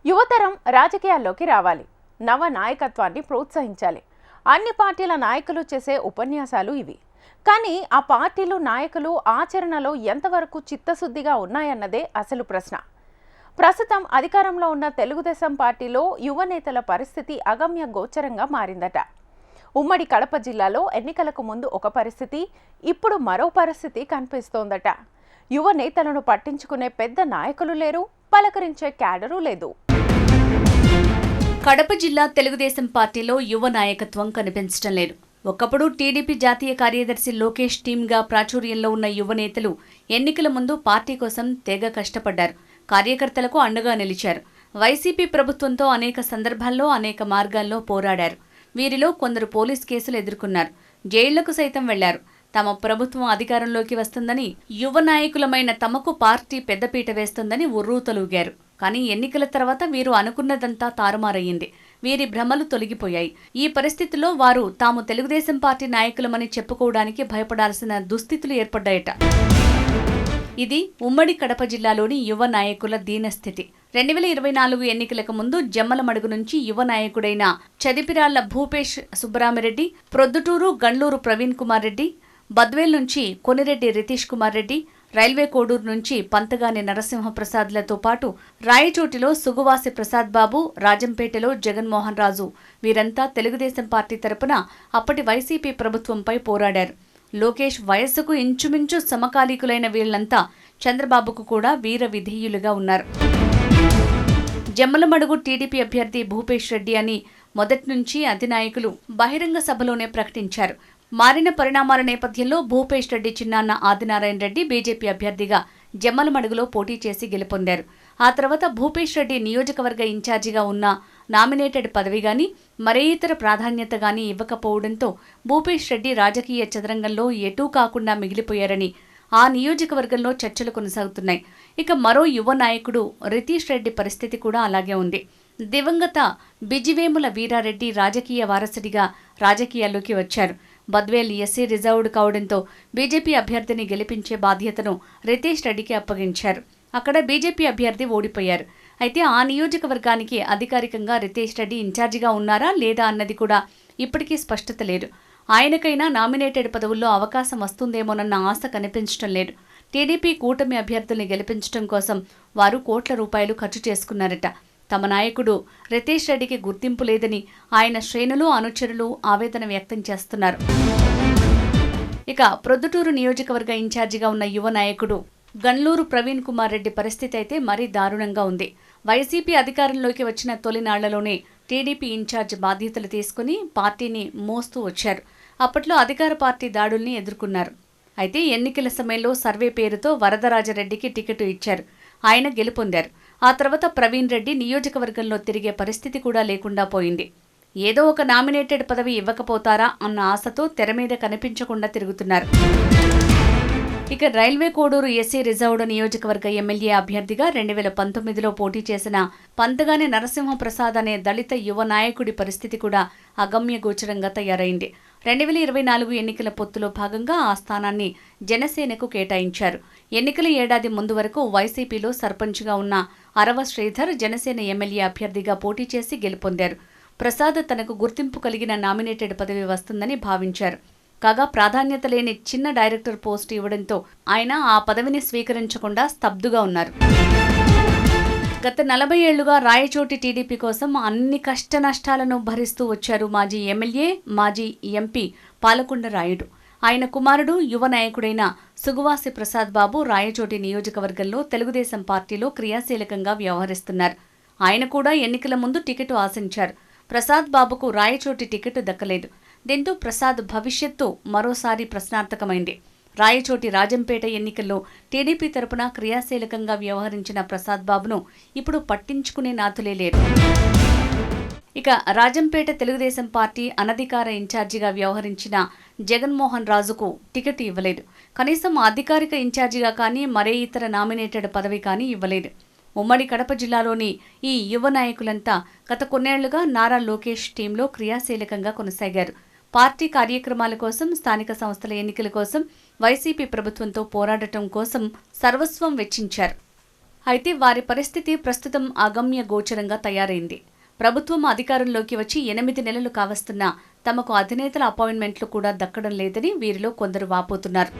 యువతరం రాజకీయాల్లోకి రావాలి. నవ నాయకత్వాన్ని ప్రోత్సహించాలి. అన్ని పార్టీల నాయకులు చేసే ఉపన్యాసాలు ఇవి. కానీ ఆ పార్టీలు నాయకులు ఆచరణలో ఎంతవరకు చిత్తశుద్ధిగా ఉన్నాయన్నదే అసలు ప్రశ్న. ప్రస్తుతం అధికారంలో ఉన్న తెలుగుదేశం పార్టీలో యువ నేతల పరిస్థితి అగమ్య గోచరంగా మారిందట. ఉమ్మడి కడప జిల్లాలో ఎన్నికలకు ముందు ఒక పరిస్థితి, ఇప్పుడు మరో పరిస్థితి కనిపిస్తోందట. యువ నేతలను పట్టించుకునే పెద్ద నాయకులు లేరు, పలకరించే క్యాడరు లేదు. కడప జిల్లా తెలుగుదేశం పార్టీలో యువ నాయకత్వం కనిపించడం లేదు. ఒకప్పుడు టీడీపీ జాతీయ కార్యదర్శి లోకేష్ టీమ్గా ప్రాచుర్యంలో ఉన్న యువ నేతలు ఎన్నికల ముందు పార్టీ కోసం తెగ కష్టపడ్డారు. కార్యకర్తలకు అండగా నిలిచారు. వైసీపీ ప్రభుత్వంతో అనేక సందర్భాల్లో అనేక మార్గాల్లో పోరాడారు. వీరిలో కొందరు పోలీస్ కేసులు ఎదుర్కొన్నారు. జైళ్లకు సైతం వెళ్లారు. తమ ప్రభుత్వం అధికారంలోకి వస్తుందని, యువ నాయకులమైన తమకు పార్టీ పెద్దపీట వేస్తుందని ఉర్రూతలూగారు. కానీ ఎన్నికల తర్వాత వీరు అనుకున్నదంతా తారుమారయ్యింది. వీరి భ్రమలు తొలగిపోయాయి. ఈ పరిస్థితుల్లో వారు తాము తెలుగుదేశం పార్టీ నాయకులమని చెప్పుకోవడానికి భయపడాల్సిన దుస్థితులు ఏర్పడ్డాయట. ఇది ఉమ్మడి కడప జిల్లాలోని యువ నాయకుల దీనస్థితి. 2024 ఎన్నికలకు ముందు జమ్మలమడుగు నుంచి యువ నాయకుడైన చదిపిరాళ్ల భూపేష్ సుబ్బరామిరెడ్డి, ప్రొద్దుటూరు గండ్లూరు ప్రవీణ్ కుమార్ రెడ్డి, బద్వేల్ నుంచి కొనిరెడ్డి రితీష్ కుమార్ రెడ్డి, రైల్వే కోడూరు నుంచి పంతగాని నరసింహప్రసాద్లతో పాటు రాయచోటిలో సుగువాసి ప్రసాద్ బాబు, రాజంపేటలో జగన్మోహన్ రాజు వీరంతా తెలుగుదేశం పార్టీ తరపున అప్పటి వైసీపీ ప్రభుత్వంపై పోరాడారు. లోకేష్ వయస్సుకు ఇంచుమించు సమకాలీకులైన వీళ్లంతా చంద్రబాబుకు కూడా వీర విధేయులుగా ఉన్నారు. జమ్మలమడుగు టీడీపీ అభ్యర్థి భూపేష్ రెడ్డి అని మొదటి నుంచి అధినాయకులు బహిరంగ సభలోనే ప్రకటించారు. మారిన పరిణామాల నేపథ్యంలో భూపేష్ రెడ్డి చిన్నాన్న ఆదినారాయణ రెడ్డి బీజేపీ అభ్యర్థిగా జమ్మలమడుగులో పోటీ చేసి గెలుపొందారు. ఆ తర్వాత భూపేష్ రెడ్డి నియోజకవర్గ ఇన్ఛార్జిగా ఉన్న నామినేటెడ్ పదవి గాని మరే ఇతర ప్రాధాన్యత గాని ఇవ్వకపోవడంతో భూపేష్ రెడ్డి రాజకీయ చదరంగంలో ఎటూ కాకుండా మిగిలిపోయారని ఆ నియోజకవర్గంలో చర్చలు కొనసాగుతున్నాయి. ఇక మరో యువ నాయకుడు రితీష్ రెడ్డి పరిస్థితి కూడా అలాగే ఉంది. దివంగత బిజివేముల వీరారెడ్డి రాజకీయ వారసుడిగా రాజకీయాల్లోకి వచ్చారు. బద్వేల్ ఎస్సీ రిజర్వ్డ్ కావడంతో బీజేపీ అభ్యర్థిని గెలిపించే బాధ్యతను రితీష్ రెడ్డికి అప్పగించారు. అక్కడ బీజేపీ అభ్యర్థి ఓడిపోయారు. అయితే ఆ నియోజకవర్గానికి అధికారికంగా రితీష్ రెడ్డి ఇన్ఛార్జిగా ఉన్నారా లేదా అన్నది కూడా ఇప్పటికీ స్పష్టత లేదు. ఆయనకైనా నామినేటెడ్ పదవుల్లో అవకాశం వస్తుందేమోనన్న ఆశ కనిపించడం లేదు. టీడీపీ కూటమి అభ్యర్థుల్ని గెలిపించడం కోసం వారు కోట్ల రూపాయలు ఖర్చు చేసుకున్నారట. తమ నాయకుడు రితీష్ రెడ్డికి గుర్తింపు లేదని ఆయన శ్రేణులు, అనుచరులు ఆవేదన వ్యక్తం చేస్తున్నారు. ఇక ప్రొద్దుటూరు నియోజకవర్గ ఇన్ఛార్జిగా ఉన్న యువ నాయకుడు గండ్లూరు ప్రవీణ్ కుమార్ రెడ్డి పరిస్థితి అయితే మరీ దారుణంగా ఉంది. వైసీపీ అధికారంలోకి వచ్చిన తొలినాళ్లలోనే టీడీపీ ఇన్ఛార్జ్ బాధ్యతలు తీసుకుని పార్టీని మోస్తూ వచ్చారు. అప్పట్లో అధికార పార్టీ దాడుల్ని ఎదుర్కొన్నారు. అయితే ఎన్నికల సమయంలో సర్వే పేరుతో వరదరాజరెడ్డికి టికెట్ ఇచ్చారు. ఆయన గెలుపొందారు. ఆ తర్వాత ప్రవీణ్ రెడ్డి నియోజకవర్గంలో తిరిగే పరిస్థితి కూడా లేకుండా పోయింది. ఏదో ఒక నామినేటెడ్ పదవి ఇవ్వకపోతారా అన్న ఆశతో తెర మీద కనిపించకుండా తిరుగుతున్నారు. ఇక రైల్వే కోడూరు ఎస్సీ రిజర్వ్డ్ నియోజకవర్గ ఎమ్మెల్యే అభ్యర్థిగా 2019లో పోటీ చేసిన పంతగాని నరసింహప్రసాద్ అనే దళిత యువ నాయకుడి పరిస్థితి కూడా అగమ్య గోచరంగా తయారైంది. 2024 ఎన్నికల పొత్తులో భాగంగా ఆ స్థానాన్ని జనసేనకు కేటాయించారు. ఎన్నికల ఏడాది ముందు వరకు వైసీపీలో సర్పంచ్గా ఉన్న అరవ శ్రీధర్ జనసేన ఎమ్మెల్యే అభ్యర్థిగా పోటీ చేసి గెలుపొందారు. ప్రసాద్ తనకు గుర్తింపు కలిగిన నామినేటెడ్ పదవి వస్తుందని భావించారు. కాగా ప్రాధాన్యత లేని చిన్న డైరెక్టర్ పోస్టు ఇవ్వడంతో ఆయన ఆ పదవిని స్వీకరించకుండా స్తబ్దుగా ఉన్నారు. గత 40 ఏళ్లుగా రాయచోటి టీడీపీ కోసం అన్ని కష్ట నష్టాలను భరిస్తూ వచ్చారు మాజీ ఎమ్మెల్యే, మాజీ ఎంపీ పాలకొండ రాయుడు. ఆయన కుమారుడు యువ నాయకుడైన సుగువాసి ప్రసాద్ బాబు రాయచోటి నియోజకవర్గంలో తెలుగుదేశం పార్టీలో క్రియాశీలకంగా వ్యవహరిస్తున్నారు. ఆయన కూడా ఎన్నికల ముందు టికెట్ ఆశించారు. ప్రసాద్ బాబుకు రాయచోటి టికెట్ దక్కలేదు. దీంతో ప్రసాద్ భవిష్యత్తు మరోసారి ప్రశ్నార్థకమైంది. రాయచోటి రాజంపేట ఎన్నికల్లో టీడీపీ తరపున క్రియాశీలకంగా వ్యవహరించిన ప్రసాద్ బాబును ఇప్పుడు పట్టించుకునే నాథులే లేరు. ఇక రాజంపేట తెలుగుదేశం పార్టీ అనధికార ఇన్ఛార్జిగా వ్యవహరించిన జగన్మోహన్ రాజుకు టికెట్ ఇవ్వలేదు. కనీసం అధికారిక ఇన్ఛార్జిగా కానీ మరే ఇతర నామినేటెడ్ పదవి కానీ ఇవ్వలేదు. ఉమ్మడి కడప జిల్లాలోని ఈ యువ నాయకులంతా గత కొన్నేళ్లుగా నారా లోకేష్ టీంలో క్రియాశీలకంగా కొనసాగారు. పార్టీ కార్యక్రమాల కోసం, స్థానిక సంస్థల ఎన్నికల కోసం, వైసీపీ ప్రభుత్వంతో పోరాడటం కోసం సర్వస్వం వెచ్చించారు. అయితే వారి పరిస్థితి ప్రస్తుతం అగమ్య గోచరంగా తయారైంది. ప్రభుత్వం అధికారంలోకి వచ్చి 8 నెలలు కావస్తున్నా తమకు అధినేతల అపాయింట్మెంట్లు కూడా దక్కడం లేదని వీరిలో కొందరు వాపోతున్నారు.